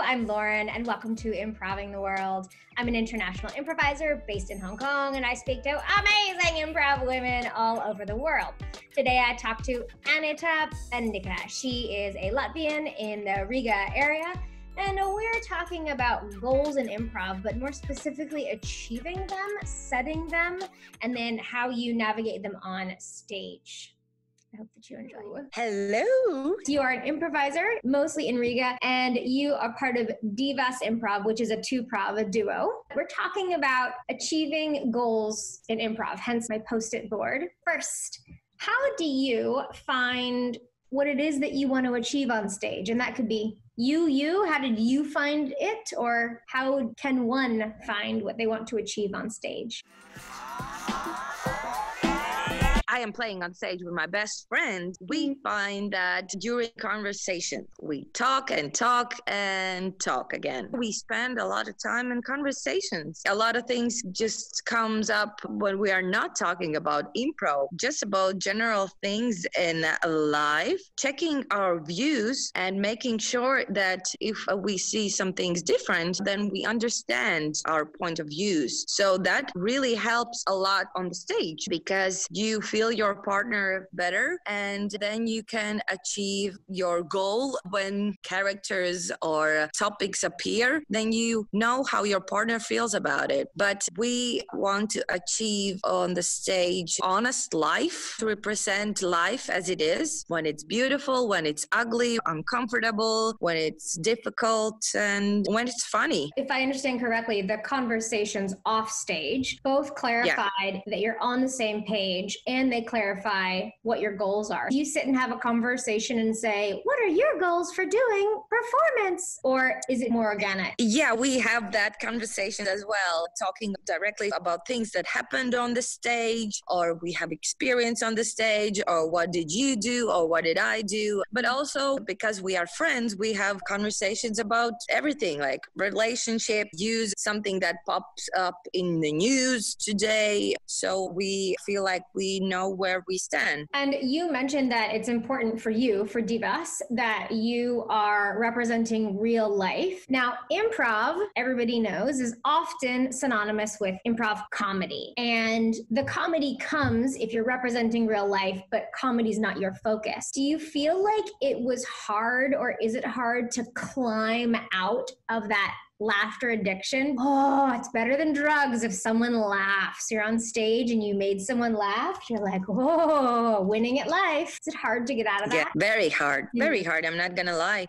I'm Lauren, and welcome to Improving the World. I'm an international improviser based in Hong Kong, and I speak to amazing improv women all over the world. Today, I talk to Anete Bendika. She is a Latvian in the Riga area, and we're talking about goals in improv, but more specifically achieving them, setting them, and then how you navigate them on stage. I hope that you enjoy. Hello. You are an improviser, mostly in Riga, and you are part of Divas Improv, which is a two-prov, a duo. We're talking about achieving goals in improv, hence my post-it board. First, how do you find what it is that you want to achieve on stage? And that could be you, how did you find it? Or how can one find what they want to achieve on stage? I am playing on stage with my best friend. We find that during conversation, we talk and talk and talk again. We spend a lot of time in conversations. A lot of things just comes up when we are not talking about improv, just about general things in life, checking our views and making sure that if we see some things different, then we understand our point of views. So that really helps a lot on the stage because you feel your partner better, and then you can achieve your goal. When characters or topics appear, then you know how your partner feels about it. But we want to achieve on the stage honest life, to represent life as it is, when it's beautiful, when it's ugly, uncomfortable, when it's difficult, and when it's funny. If I understand correctly, the conversations off stage both clarified that you're on the same page, and they clarify what your goals are. Do you sit and have a conversation and say, what are your goals for doing performance? Or is it more organic? Yeah, we have that conversation as well, talking directly about things that happened on the stage, or we have experience on the stage, or what did you do, or what did I do? But also, because we are friends, we have conversations about everything, like relationship, use something that pops up in the news today. So we feel like we know where we stand. And you mentioned that it's important for you, for Divas, that you are representing real life. Now, improv, everybody knows, is often synonymous with improv comedy. And the comedy comes if you're representing real life, but comedy's not your focus. Do you feel like it was hard, or is it hard to climb out of that laughter addiction? Oh, it's better than drugs if someone laughs. You're on stage and you made someone laugh. You're like, whoa, winning at life. Is it hard to get out of that? Yeah, very hard. Very hard. I'm not going to lie.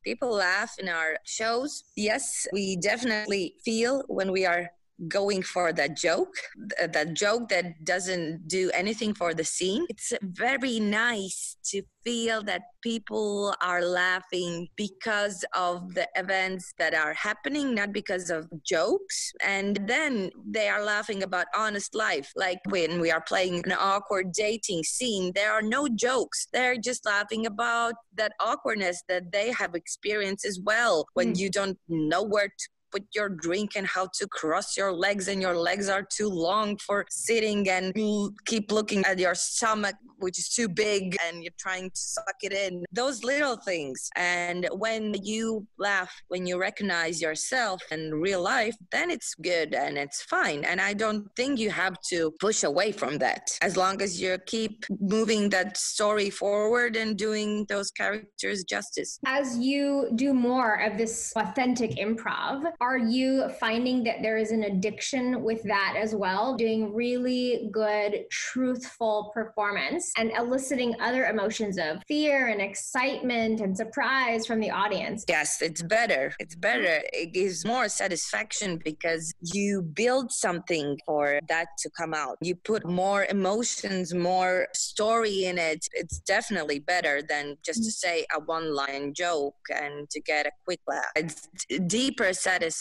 People laugh in our shows. Yes, we definitely feel when we are going for that joke that doesn't do anything for the scene. It's very nice to feel that people are laughing because of the events that are happening, not because of jokes. And then they are laughing about honest life. Like when we are playing an awkward dating scene, there are no jokes. They're just laughing about that awkwardness that they have experienced as well. When you don't know where to put your drink and how to cross your legs, and your legs are too long for sitting, and you keep looking at your stomach, which is too big, and you're trying to suck it in. Those little things. And when you laugh, when you recognize yourself in real life, then it's good and it's fine. And I don't think you have to push away from that, as long as you keep moving that story forward and doing those characters justice. As you do more of this authentic improv, are you finding that there is an addiction with that as well? Doing really good, truthful performance and eliciting other emotions of fear and excitement and surprise from the audience? Yes, it's better. It's better. It gives more satisfaction because you build something for that to come out. You put more emotions, more story in it. It's definitely better than just to say a one-line joke and to get a quick laugh. It's deeper satisfaction.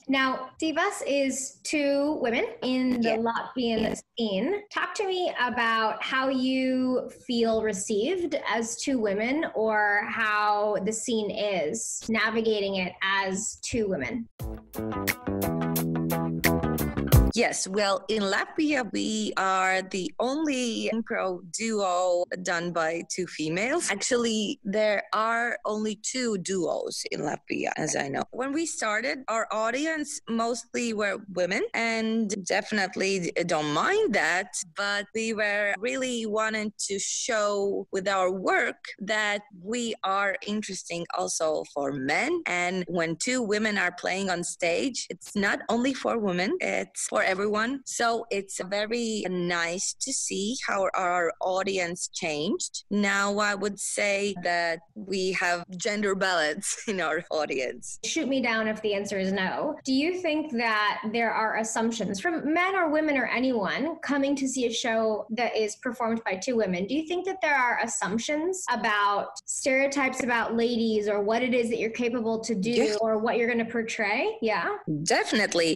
Now, Divas is two women in the Latvian scene. Talk to me about how you feel received as two women, or how the scene is navigating it as two women. Yes, well, in Latvia, we are the only improv duo done by two females. Actually, there are only two duos in Latvia, as I know. When we started, our audience mostly were women, and definitely don't mind that, but we were really wanting to show with our work that we are interesting also for men. And when two women are playing on stage, it's not only for women, it's for everyone. So it's very nice to see how our audience changed. Now I would say that we have gender balance in our audience. Shoot me down if the answer is no. Do you think that there are assumptions from men or women or anyone coming to see a show that is performed by two women? Do you think that there are assumptions about stereotypes about ladies or what it is that you're capable to do or what you're going to portray? Yeah. Definitely.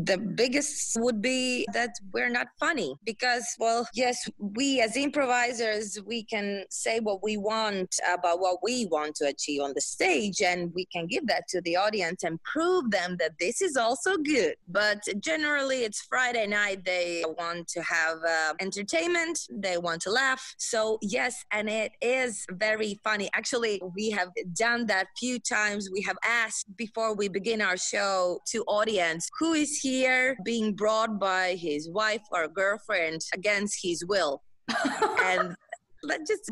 The biggest would be that we're not funny because, well, yes, we as improvisers, we can say what we want about what we want to achieve on the stage, and we can give that to the audience and prove them that this is also good. But generally, it's Friday night. They want to have entertainment. They want to laugh. So yes, and it is very funny. Actually, we have done that few times. We have asked before we begin our show to audience, who is here being brought by his wife or girlfriend against his will? And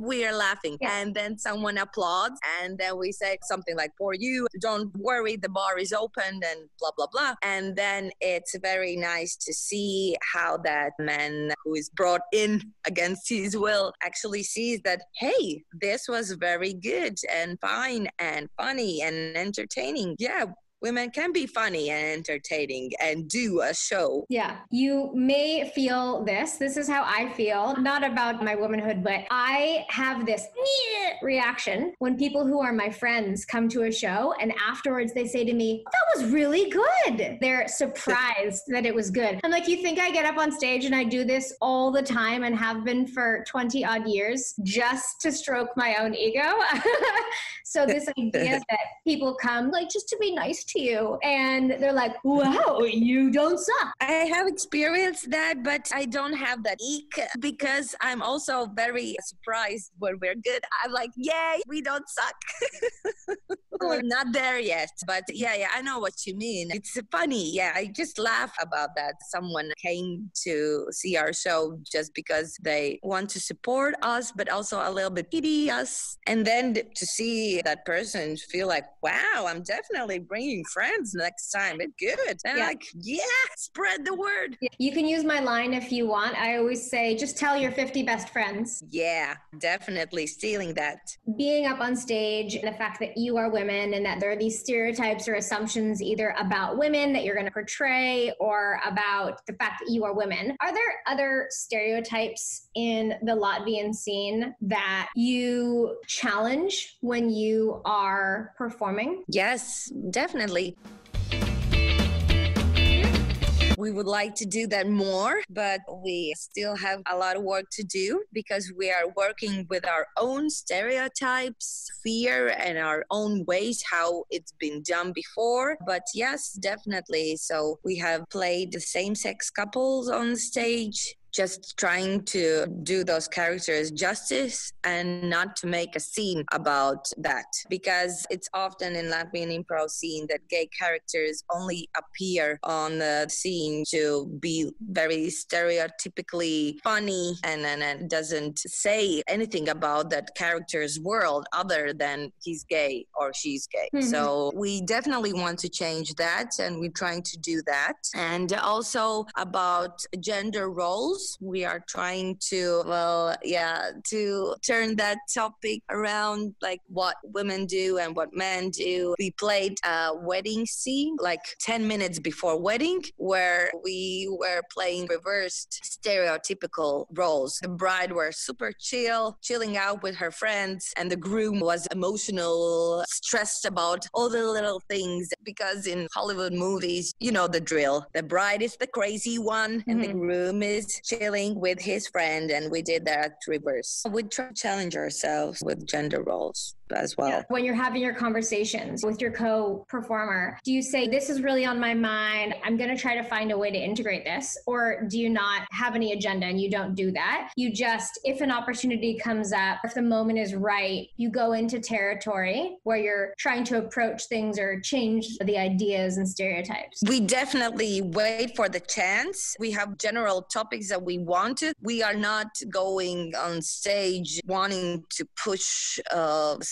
we are laughing. Yeah. And then someone applauds, and then we say something like, for you, don't worry, the bar is open, and blah, blah, blah. And then it's very nice to see how that man who is brought in against his will actually sees that, hey, this was very good and fine and funny and entertaining. Yeah. Women can be funny and entertaining and do a show. Yeah, you may feel this. This is how I feel, not about my womanhood, but I have this reaction when people who are my friends come to a show and afterwards they say to me, that was really good. They're surprised that it was good. I'm like, you think I get up on stage and I do this all the time and have been for 20 odd years just to stroke my own ego? So this idea that people come like just to be nice to you and they're like, wow, you don't suck. I have experienced that, but I don't have that eek because I'm also very surprised when we're good. I'm like, yay, we don't suck. We're not there yet, but yeah, I know what you mean. It's funny. Yeah, I just laugh about that. Someone came to see our show just because they want to support us, but also a little bit pity us. And then to see that person feel like, wow, I'm definitely bringing friends next time. It's good. And I'm like, yeah, spread the word. You can use my line if you want. I always say, just tell your 50 best friends. Yeah, definitely stealing that. Being up on stage and the fact that you are women and that there are these stereotypes or assumptions either about women that you're going to portray or about the fact that you are women. Are there other stereotypes in the Latvian scene that you challenge when you are performing? Yes, definitely. We would like to do that more, but we still have a lot of work to do because we are working with our own stereotypes, fear, and our own ways how it's been done before. But yes, definitely. So we have played the same-sex couples on stage, just trying to do those characters justice and not to make a scene about that. Because it's often in Latvian improv scene that gay characters only appear on the scene to be very stereotypically funny and it doesn't say anything about that character's world other than he's gay or she's gay. Mm-hmm. So we definitely want to change that and we're trying to do that. And also about gender roles. We are trying to, to turn that topic around, like what women do and what men do. We played a wedding scene, like 10 minutes before wedding, where we were playing reversed stereotypical roles. The bride was super chilling out with her friends, and the groom was emotional, stressed about all the little things because in Hollywood movies, you know the drill. The bride is the crazy one and the groom is chilling with his friend, and we did that reverse. We try to challenge ourselves with gender roles as well. When you're having your conversations with your co-performer, do you say, this is really on my mind, I'm going to try to find a way to integrate this? Or do you not have any agenda and you don't do that? You just, if an opportunity comes up, if the moment is right, you go into territory where you're trying to approach things or change the ideas and stereotypes? We definitely wait for the chance. We have general topics that we want to. We are not going on stage wanting to push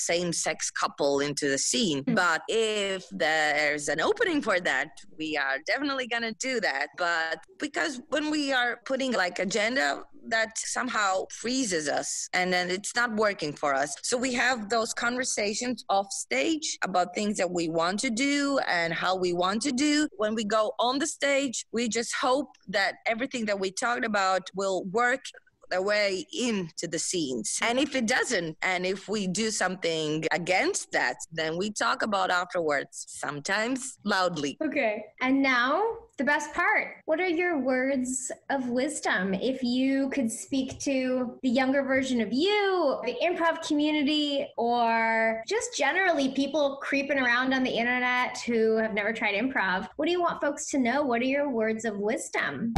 same-sex couple into the scene. But if there's an opening for that, we are definitely going to do that. But because when we are putting like agenda, that somehow freezes us and then it's not working for us. So we have those conversations off stage about things that we want to do and how we want to do. When we go on the stage, we just hope that everything that we talked about will work their way into the scenes. And if it doesn't, and if we do something against that, then we talk about afterwards, sometimes loudly. Okay. And now the best part. What are your words of wisdom? If you could speak to the younger version of you, the improv community, or just generally people creeping around on the internet who have never tried improv, what do you want folks to know? What are your words of wisdom?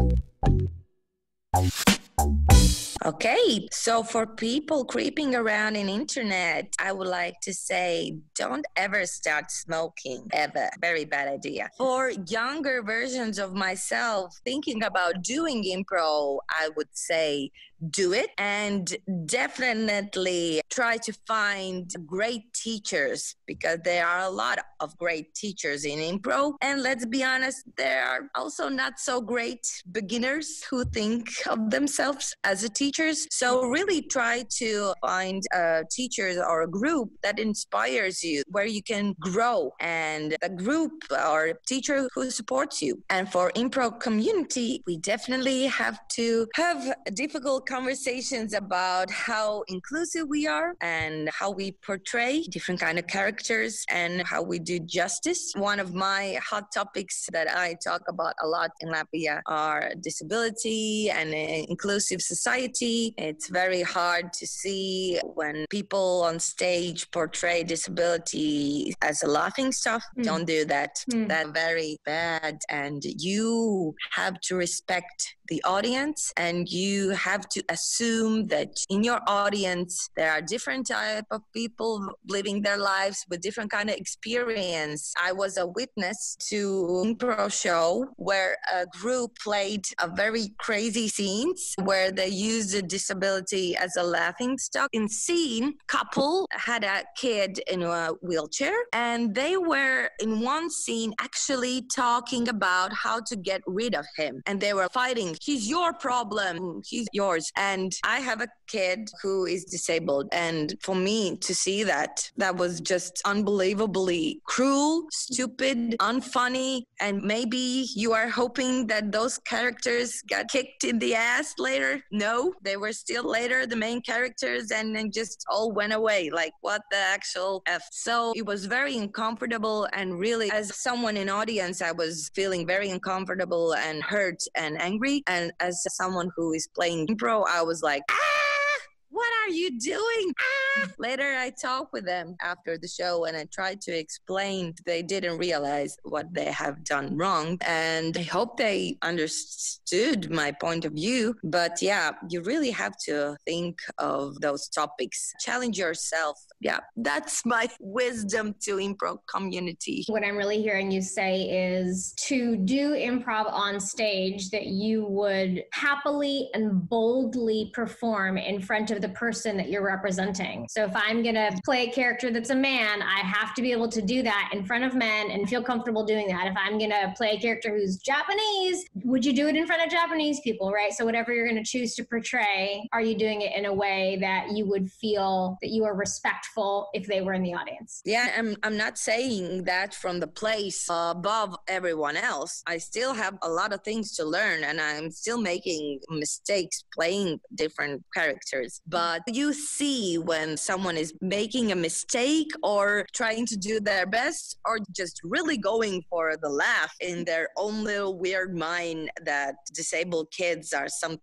Okay, so for people creeping around in internet, I would like to say, don't ever start smoking, ever. Very bad idea. For younger versions of myself thinking about doing improv, I would say, do it, and definitely try to find great teachers, because there are a lot of great teachers in improv. And let's be honest, there are also not so great beginners who think of themselves as teachers. So really try to find teachers or a group that inspires you, where you can grow, and a group or teacher who supports you. And for improv community, we definitely have to have difficult conversations about how inclusive we are and how we portray different kind of characters and how we do justice. One of my hot topics that I talk about a lot in Latvia are disability and inclusive society. It's very hard to see when people on stage portray disability as a laughing stock. Don't do that. That's very bad. And you have to respect the audience, and you have to assume that in your audience there are different type of people living their lives with different kind of experience. I was a witness to an improv show where a group played a very crazy scenes where they used a disability as a laughing stock. In scene, couple had a kid in a wheelchair, and they were in one scene actually talking about how to get rid of him, and they were fighting. He's your problem, he's yours. And I have a kid who is disabled, and for me to see that was just unbelievably cruel, stupid, unfunny. And maybe you are hoping that those characters got kicked in the ass later. No, they were still later the main characters, and then just all went away. Like, what the actual F? So it was very uncomfortable, and really, as someone in audience, I was feeling very uncomfortable and hurt and angry. And as someone who is playing improv, I was like, what are you doing? Later, I talked with them after the show, and I tried to explain they didn't realize what they have done wrong. And I hope they understood my point of view. But yeah, you really have to think of those topics. Challenge yourself. Yeah, that's my wisdom to improv community. What I'm really hearing you say is to do improv on stage, that you would happily and boldly perform in front of the person that you're representing. So if I'm going to play a character that's a man, I have to be able to do that in front of men and feel comfortable doing that. If I'm going to play a character who's Japanese, would you do it in front of Japanese people, right? So whatever you're going to choose to portray, are you doing it in a way that you would feel that you are respectful if they were in the audience? Yeah, I'm not saying that from the place above everyone else. I still have a lot of things to learn, and I'm still making mistakes playing different characters. but you see when someone is making a mistake or trying to do their best or just really going for the laugh in their own little weird mind that disabled kids are something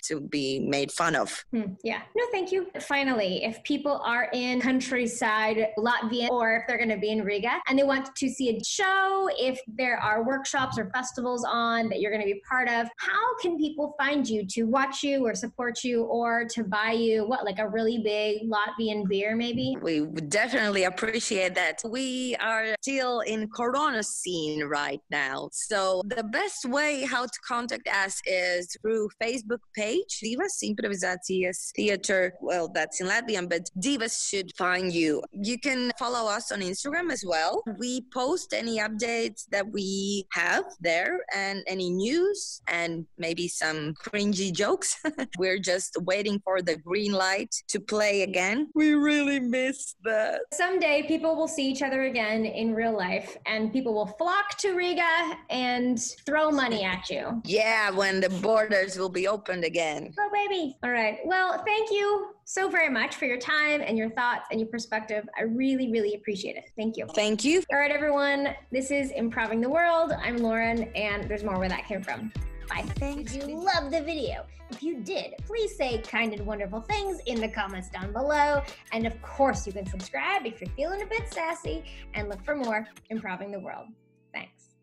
to be made fun of. Yeah. No, thank you. Finally, if people are in countryside Latvia, or if they're going to be in Riga and they want to see a show, if there are workshops or festivals on that you're going to be part of, how can people find you to watch you or support you or to buy you, like a really big Latvian beer maybe? We would definitely appreciate that. We are still in Corona scene right now. So the best way how to contact us is through Facebook page, Divas Improvizācijas Theater. Well, that's in Latvian, but Divas should find you. You can follow us on Instagram as well. We post any updates that we have there and any news and maybe some cringy jokes. We're just waiting for the green light to play again. We really miss that. Someday people will see each other again in real life and people will flock to Riga and throw money at you. Yeah, when the borders will be opened again. Oh, baby. All right. Well, thank you so very much for your time and your thoughts and your perspective. I really, really appreciate it. Thank you. Thank you. All right, everyone. This is Improving the World. I'm Lauren, and there's more where that came from. Bye. Thanks. Did you love the video? If you did, please say kind and wonderful things in the comments down below. And of course, you can subscribe if you're feeling a bit sassy and look for more Improving the World. Thanks.